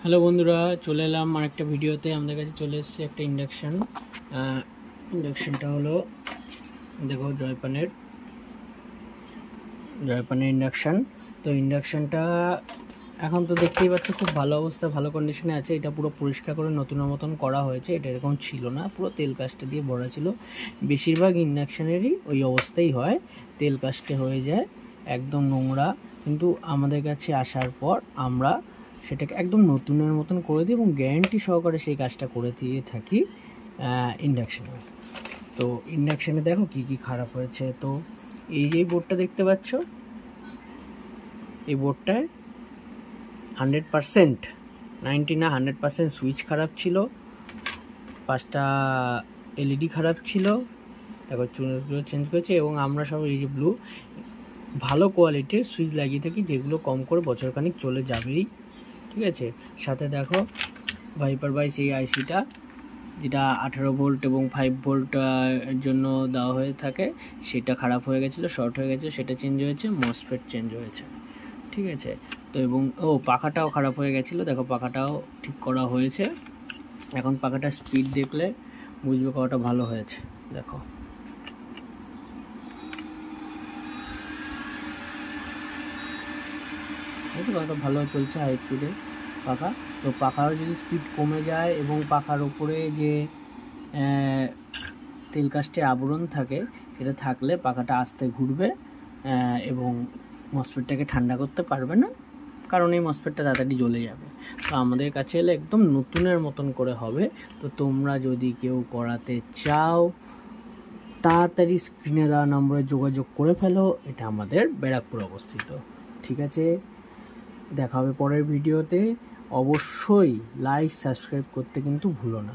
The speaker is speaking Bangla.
হ্যালো বন্ধুরা, চলে এলাম আরেকটা ভিডিওতে। আমাদের কাছে চলে এসেছে একটা ইন্ডাকশনটা হলো দেখো জয়পানের ইন্ডাকশন। তো ইন্ডাকশনটা এখন তো দেখতেই পাচ্ছ খুব ভালো অবস্থা, ভালো কন্ডিশনে আছে। এটা পুরো পরিষ্কার করে নতুনের মতন করা হয়েছে। এটা এরকম ছিল না, পুরো তেল কাস্টে দিয়ে ভরা ছিল। বেশিরভাগ ইন্ডাকশনেরই ওই অবস্থাই হয়, তেল কাস্টে হয়ে যায়, একদম নোংরা। কিন্তু আমাদের কাছে আসার পর আমরা সেটাকে একদম নতুনের মতন করে দিই এবং গ্যারান্টি সহকারে সেই কাজটা করে দিয়ে থাকি ইন্ডাকশানে। তো ইন্ডাকশানে দেখো কি কি খারাপ হয়েছে। তো এই যে বোর্ডটা দেখতে পাচ্ছ, এই বোর্ডটায় 100% 90 না 100% সুইচ খারাপ ছিল, 5টা এলইডি খারাপ ছিল। দেখো চুনগুলো চেঞ্জ করেছে এবং আমরা সব এই যে ব্লু ভালো কোয়ালিটির সুইচ লাগিয়ে থাকি, যেগুলো কম করে বছরখানিক চলে যাবেই, ঠিক আছে। সাথে দেখো ভাইপার বাইস এই আইসিটা, যেটা 18 ভোল্ট এবং 5 ভোল্ট এর জন্য দেওয়া হয়ে থাকে, সেটা খারাপ হয়ে গেছিলো, শর্ট হয়ে গেছে, সেটা চেঞ্জ হয়েছে। মসফেট চেঞ্জ হয়েছে, ঠিক আছে। তো এবং পাখাটাও খারাপ হয়ে গেছিলো, দেখো পাখাটাও ঠিক করা হয়েছে। এখন পাখাটা স্পিড দেখলে বুঝবে কতটা ভালো হয়েছে। দেখো কতটা ভালো চলছে, হাই স্পিডে পাখা। তো পাখার যদি স্পিড কমে যায় এবং পাখার উপরে যে তেল কাস্টে আবরণ থাকে, সেটা থাকলে পাখাটা আস্তে ঘুরবে এবং মসফেটটাকে ঠান্ডা করতে পারবে না, কারণ এই মসফেটটা তাড়াতাড়ি জ্বলে যাবে। তো আমাদের কাছে এলে একদম নতুনের মতন করে হবে। তো তোমরা যদি কেউ করাতে চাও, তাড়াতাড়ি স্ক্রিনে দেওয়া নম্বরে যোগাযোগ করে ফেলো। এটা আমাদের ব্যারাকপুর অবস্থিত, ঠিক আছে। দেখা হবে পরের ভিডিওতে। অবশ্যই লাইক সাবস্ক্রাইব করতে কিন্তু ভুলো না।